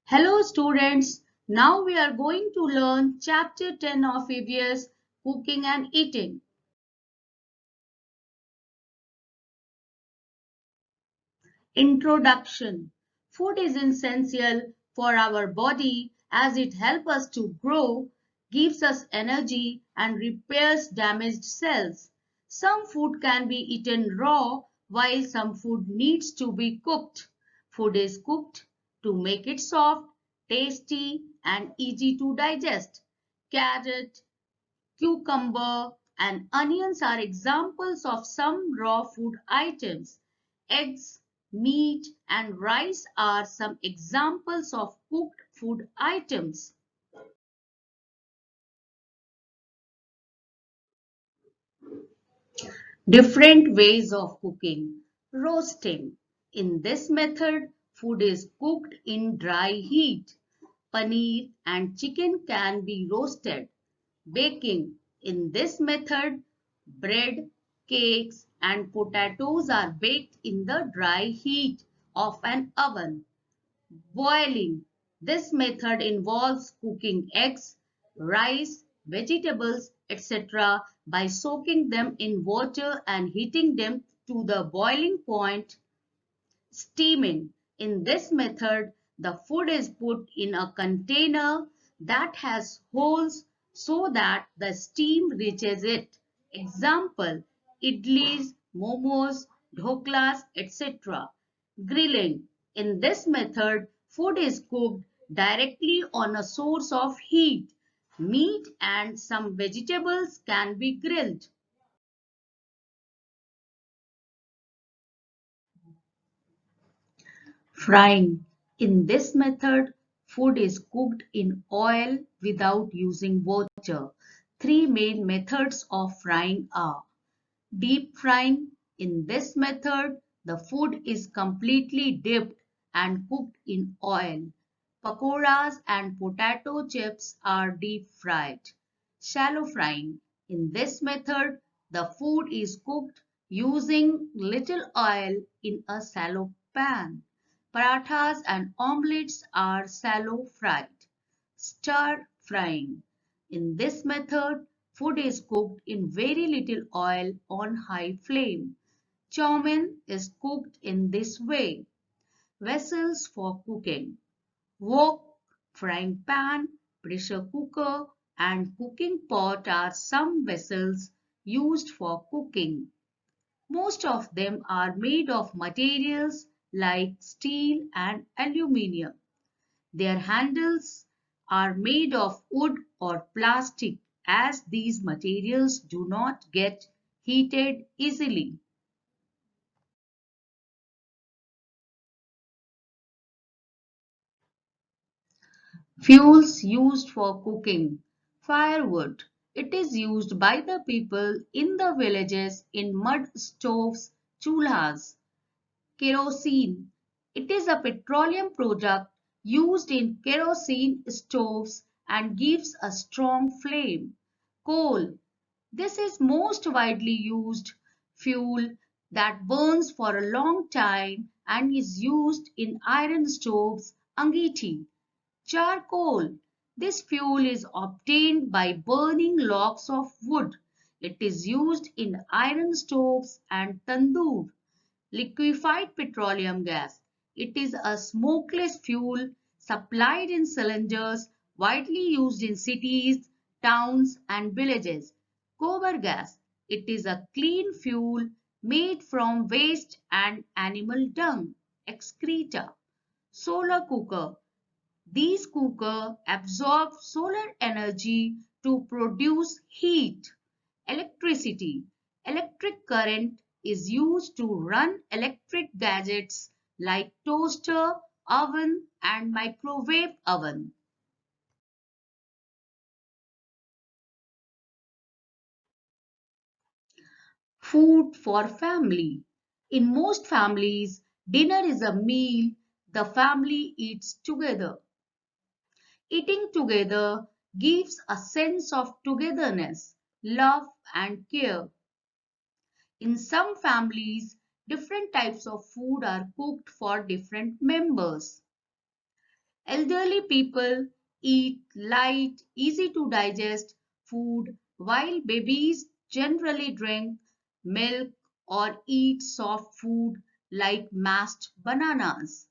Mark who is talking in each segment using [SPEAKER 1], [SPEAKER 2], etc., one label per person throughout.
[SPEAKER 1] Hello students, now we are going to learn chapter 10 of EVS Cooking and Eating. Introduction. Food is essential for our body as it helps us to grow, gives us energy and repairs damaged cells. Some food can be eaten raw while some food needs to be cooked. Food is cooked to make it soft, tasty and easy to digest. Carrot, cucumber, and onions are examples of some raw food items. Eggs, meat, and rice are some examples of cooked food items. Different ways of cooking. Roasting. In this method, food is cooked in dry heat. Paneer and chicken can be roasted. Baking. In this method, bread, cakes and potatoes are baked in the dry heat of an oven. Boiling. This method involves cooking eggs, rice, vegetables, etc. by soaking them in water and heating them to the boiling point. Steaming. In this method, the food is put in a container that has holes so that the steam reaches it. Example, idlis, momos, dhoklas, etc. Grilling. In this method, food is cooked directly on a source of heat. Meat and some vegetables can be grilled. Frying. In this method, food is cooked in oil without using water. Three main methods of frying are deep frying. In this method, the food is completely dipped and cooked in oil. Pakoras and potato chips are deep fried. Shallow frying. In this method, the food is cooked using little oil in a shallow pan. Parathas and omelets are shallow fried. Stir frying. In this method, food is cooked in very little oil on high flame. Chow mein is cooked in this way. Vessels for cooking. Wok, frying pan, pressure cooker and cooking pot are some vessels used for cooking. Most of them are made of materials like steel and aluminium. Their handles are made of wood or plastic as these materials do not get heated easily. Fuels used for cooking. Firewood. It is used by the people in the villages in mud stoves, chulhas. Kerosene. It is a petroleum product used in kerosene stoves and gives a strong flame. Coal. This is most widely used fuel that burns for a long time and is used in iron stoves, angeeti. Charcoal. This fuel is obtained by burning logs of wood. It is used in iron stoves and tandoor. Liquefied petroleum gas. It is a smokeless fuel supplied in cylinders widely used in cities, towns and villages. Gobar gas. It is a clean fuel made from waste and animal dung, excreta. Solar cooker. These cookers absorb solar energy to produce heat. Electricity. Electric current is used to run electric gadgets like toaster, oven and microwave oven. Food for family. In most families, dinner is a meal the family eats together. Eating together gives a sense of togetherness, love and care. In some families, different types of food are cooked for different members. Elderly people eat light, easy to digest food, while babies generally drink milk or eat soft food like mashed bananas.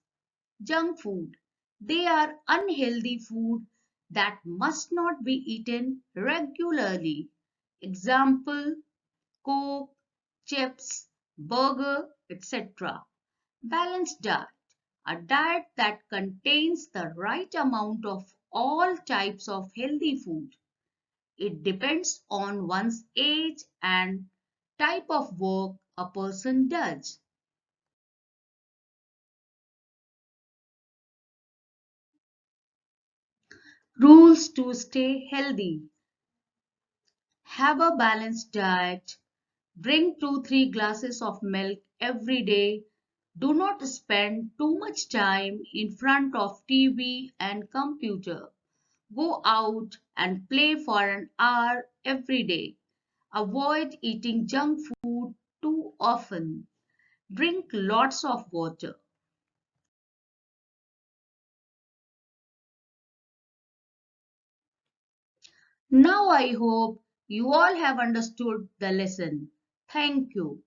[SPEAKER 1] Junk food. They are unhealthy food that must not be eaten regularly. Example, Coke, chips, burger, etc. Balanced diet. A diet that contains the right amount of all types of healthy food. It depends on one's age and type of work a person does. Rules to stay healthy. Have a balanced diet. Drink 2-3 glasses of milk every day. Do not spend too much time in front of TV and computer. Go out and play for an hour every day. Avoid eating junk food too often. Drink lots of water. Now I hope you all have understood the lesson. Thank you.